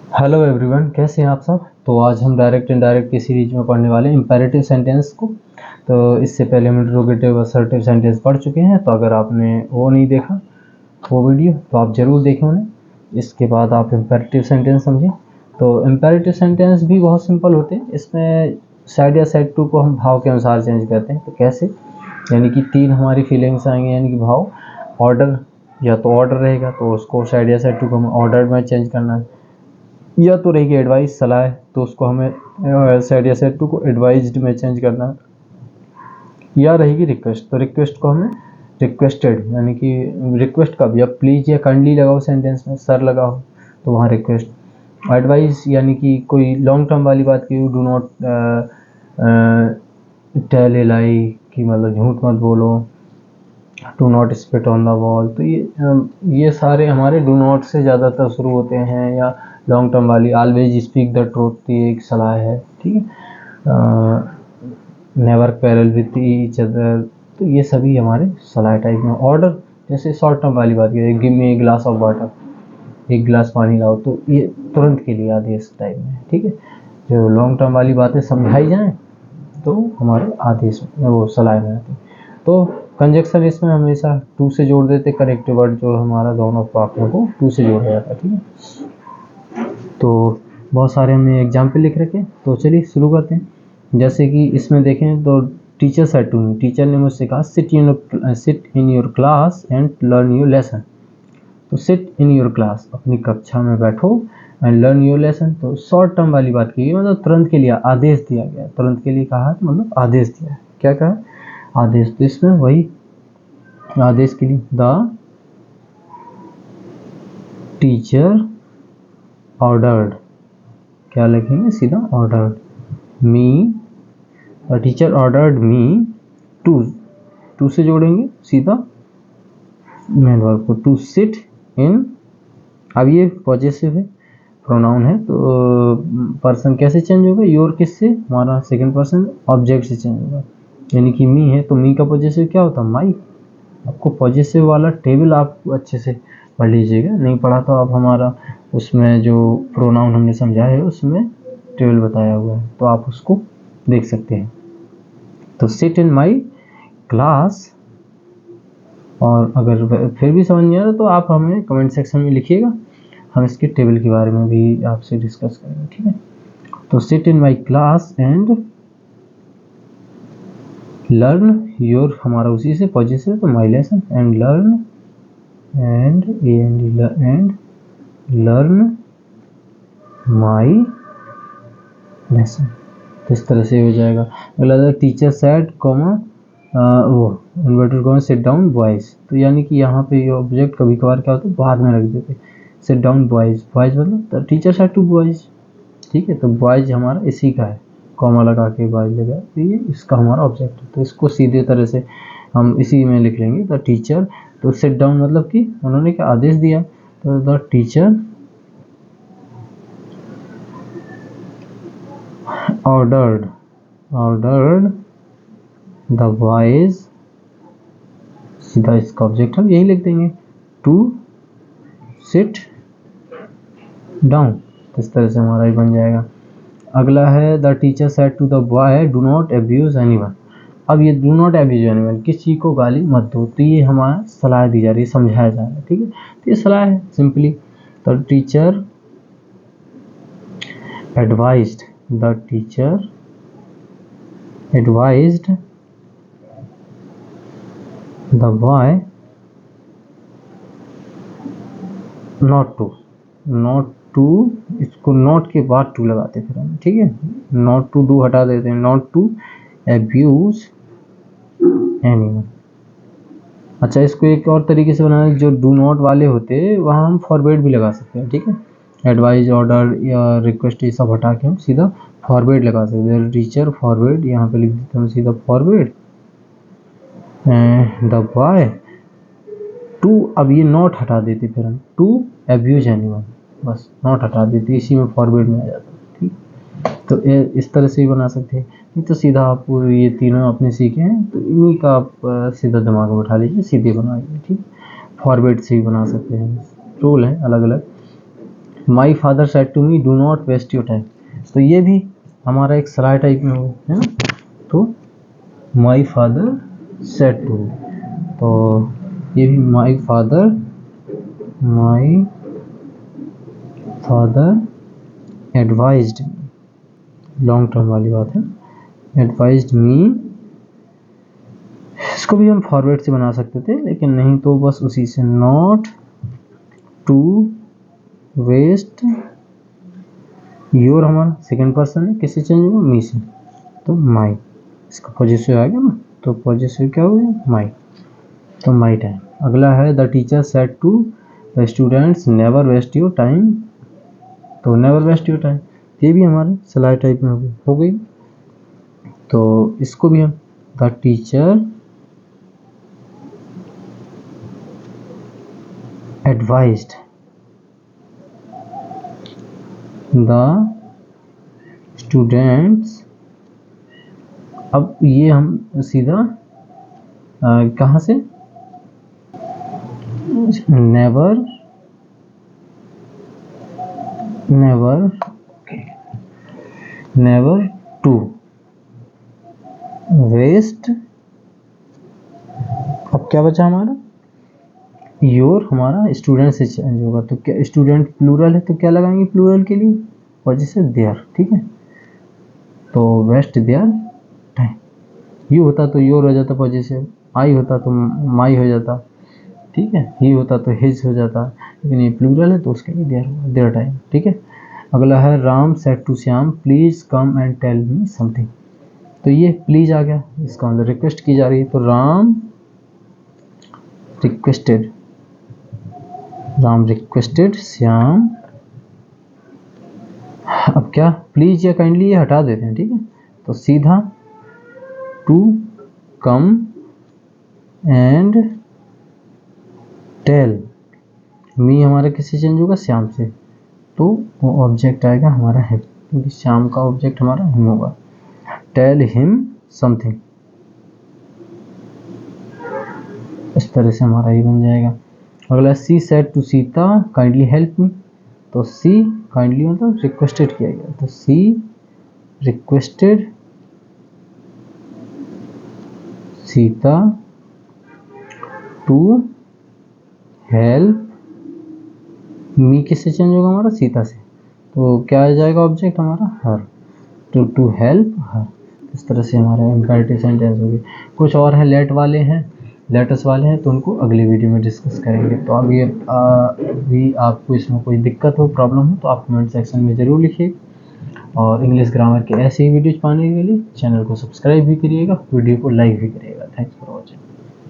Hello everyone, कैसे हैं आप सब। तो आज हम डायरेक्ट इनडायरेक्ट की सीरीज में पढ़ने वाले हैं इंपेरेटिव सेंटेंस को। तो इससे पहले हम इंट्रोगेटिव असर्टिव सेंटेंस पढ़ चुके हैं। तो अगर आपने वो नहीं देखा वो वीडियो तो आप ज़रूर देखें उन्हें। इसके बाद आप इंपेरेटिव सेंटेंस समझें। तो इंपेरेटिव सेंटेंस भी बहुत सिंपल होते हैं। इसमें साइड या साइड टू को हम भाव के अनुसार चेंज करते हैं। तो कैसे, यानी कि तीन हमारी फीलिंग्स आएंगे, यानी कि भाव। ऑर्डर, या तो ऑर्डर रहेगा तो उसको साइड या साइड टू को हमें ऑर्डर में चेंज करना है, या तो रहेगी एडवाइस, सलाह, तो उसको हमें साइड या साइड टू को एडवाइज्ड में चेंज करना है, या रहेगी रिक्वेस्ट, तो रिक्वेस्ट को हमें रिक्वेस्टेड, यानी कि रिक्वेस्ट का भी, अब प्लीज या काइंडली लगाओ सेंटेंस में, सर लगाओ तो वहाँ रिक्वेस्ट। एडवाइस यानी कि कोई लॉन्ग टर्म वाली बात की, डू नॉट टेल ए लाई, कि मतलब झूठ मत बोलो, do not spit on the wall. तो ये सारे हमारे डू नॉट से ज़्यादातर शुरू होते हैं। या लॉन्ग टर्म वाली ऑलवेज स्पीक द ट्रूथ, ये एक सलाह है, ठीक है। Never quarrel with each other, तो ये सभी हमारे सलाह टाइप में। ऑर्डर जैसे शॉर्ट टर्म वाली बात की, give me a glass of water, एक गिलास पानी लाओ, तो ये तुरंत के लिए आदेश टाइप में, ठीक है। जो लॉन्ग टर्म वाली बातें समझाई जाएँ तो हमारे आदेश में, वो सलाह में आती। तो कंजक्शन इसमें हमेशा टू से जोड़ देते, करेक्टिव वर्ड जो हमारा दोनों वाक्यों को टू से जोड़ा जाता है, ठीक है। तो बहुत सारे हमने एग्जाम्पल लिख रखे, तो चलिए शुरू करते हैं। जैसे कि इसमें देखें तो teacher said to me, teacher ने मुझसे कहा sit in your class and learn your lesson. तो सिट इन योर क्लास, अपनी कक्षा में बैठो, एंड लर्न योर लेसन, तो शॉर्ट टर्म वाली बात की, मतलब तुरंत के लिए आदेश दिया गया, तुरंत के लिए कहा तो मतलब आदेश दिया। क्या कहा? आदेश। तो इसमें वही आदेश के लिए द टीचर ऑर्डर्ड, क्या लिखेंगे सीधा, ordered me, the teacher ordered me to से जोड़ेंगे सीधा मेन वर्ब को, टू सिट इन। अब ये पॉजेसिव है, प्रोनाउन है, तो पर्सन कैसे चेंज होगा, योर किससे, हमारा सेकंड पर्सन ऑब्जेक्ट से चेंज होगा, यानी कि मी है तो मी का पॉजेसिव क्या होता है, माई। आपको पॉजेसिव वाला टेबल आप अच्छे से पढ़ लीजिएगा, नहीं पढ़ा तो आप हमारा उसमें जो प्रोनाउन हमने समझा है उसमें टेबल बताया हुआ है, तो आप उसको देख सकते हैं। तो सिट इन माई क्लास, और अगर फिर भी समझ नहीं आ रहा तो आप हमें कमेंट सेक्शन में लिखिएगा, हम इसके टेबल के बारे में भी आपसे डिस्कस करेंगे, ठीक है। तो sit in my class and learn your, हमारा उसी से पॉजिटिव, तो माई lesson, and learn and learn my lesson. तो इस तरह से हो जाएगा। अगला टीचर सेड कॉमा वो inverted comma sit down boys, तो यानी कि यहाँ पे ये ऑब्जेक्ट कभी कभार क्या होता है बाद में रख देते, सिट डाउन बॉयज, बॉयज मतलब टीचर सेड टू बॉयज, ठीक है। तो बॉयज हमारा इसी का है, कॉमा लगा के बॉयज लगा, तो ये इसका हमारा ऑब्जेक्ट है, तो इसको सीधे तरह से हम इसी में लिख लेंगे द टीचर। तो सिट डाउन मतलब कि उन्होंने क्या आदेश दिया, तो the teacher ordered the boys, सीधा इसका ऑब्जेक्ट हम यही लिख देंगे, टू सिट डाउन। इस तरह से हमारा ही बन जाएगा। अगला है the teacher said to the boy do not abuse anyone. अब ये डू नॉट अब्यूज एनीवन, किसी को गाली मत दो, तो ये हमारा सलाह दी जा रही है, समझाया जा रहा है, ठीक है। तो ये सलाह है simply. The teacher advised, the teacher advised the boy not to, इसको नॉट के बाद टू लगाते फिर हम, ठीक है, नॉट टू, डू हटा देते हैं, नॉट टू अब्यूज एनीवन। अच्छा, इसको एक और तरीके से बनाना, जो डू नॉट वाले होते हैं वहाँ हम फॉरवर्ड भी लगा सकते हैं, ठीक है। एडवाइज, ऑर्डर या रिक्वेस्ट ये सब हटा के हम सीधा फॉरवर्ड लगा सकते हैं। टीचर फॉरवर्ड, यहाँ पे लिख देते हैं सीधा फॉरवर्ड द बॉय टू, अब ये नॉट हटा देते फिर हम, टू अब्यूज एनीवन, बस नॉट हटा देते, इसी में फॉरवर्ड में आ जाता है, ठीक। तो इस तरह से ही बना सकते हैं। नहीं तो सीधा आप ये तीनों आपने सीखे हैं तो इन्हीं का आप सीधा दिमाग में बैठा लीजिए, सीधे बनाइए, ठीक। फॉरवर्ड से ही बना सकते हैं, रूल है अलग अलग। My father said to me do not waste your time, तो ये भी हमारा एक सलाह टाइप में हो, है ना। तो माई फादर सेड टू, तो ये भी my father advised, long term वाली बात है, एडवाइज्ड मी। इसको भी हम फॉरवर्ड से बना सकते थे, लेकिन नहीं तो बस उसी से, नॉट टू वेस्ट योर, हमारा सेकंड पर्सन है, किससे चेंज होगा, मी से, तो माई, इसका पॉजिटिव आ गया ना, तो पॉजिटिव क्या हो गया, माई, तो माई टाइम। अगला है the teacher said to the students never waste your time, तो नेवर वेस्ट योर टाइम, ये भी हमारे सलाह टाइप में हो गई। तो इसको भी हम the teacher advised the students, अब ये हम सीधा कहाँ से, नेवर टू वेस्ट, अब क्या बचा हमारा, योर, हमारा स्टूडेंट से चेंज होगा, तो क्या स्टूडेंट प्लूरल है तो क्या लगाएंगे प्लूरल के लिए, पॉजिटिव देयर, ठीक है, तो वेस्ट देयर टाइम। यू होता तो योर हो जाता पॉजिटिव, आई होता तो माई हो जाता, ठीक है, ही होता तो हिज हो जाता, लेकिन ये प्लूरल है तो उसके लिए देयर होगा, देयर टाइम, ठीक है। अगला है Ram said to Shyam please come and tell me something, तो ये प्लीज आ गया, इसका मतलब रिक्वेस्ट की जा रही है, तो राम रिक्वेस्टेड श्याम, अब क्या प्लीज या काइंडली ये हटा देते हैं, ठीक है, तो सीधा to come and tell me, हमारा किससे चेंज होगा, श्याम से, तो वो ऑब्जेक्ट आएगा हमारा हिम, क्योंकि श्याम का ऑब्जेक्ट हमारा हिम होगा, टेल हिम समथिंग, इस तरह से हमारा ये बन जाएगा। अगला she said to Sita kindly help me, तो सी काइंडली मतलब रिक्वेस्टेड किया गया, तो she requested Sita to help me, किससे चेंज होगा हमारा, सीता से, तो क्या आ जाएगा ऑब्जेक्ट हमारा, हर, तो टू हेल्प हर, इस तरह से हमारा इम्पेरेटिव सेंटेंस होगी। कुछ और है लेटर्स वाले हैं, तो उनको अगली वीडियो में डिस्कस करेंगे। तो अभी भी आपको इसमें कोई दिक्कत हो, प्रॉब्लम हो, तो आप कमेंट सेक्शन में ज़रूर लिखिए, और इंग्लिश ग्रामर के ऐसे ही वीडियोज पाने के लिए चैनल को सब्सक्राइब भी करिएगा, वीडियो को लाइक भी करिएगा। Thanks for watching.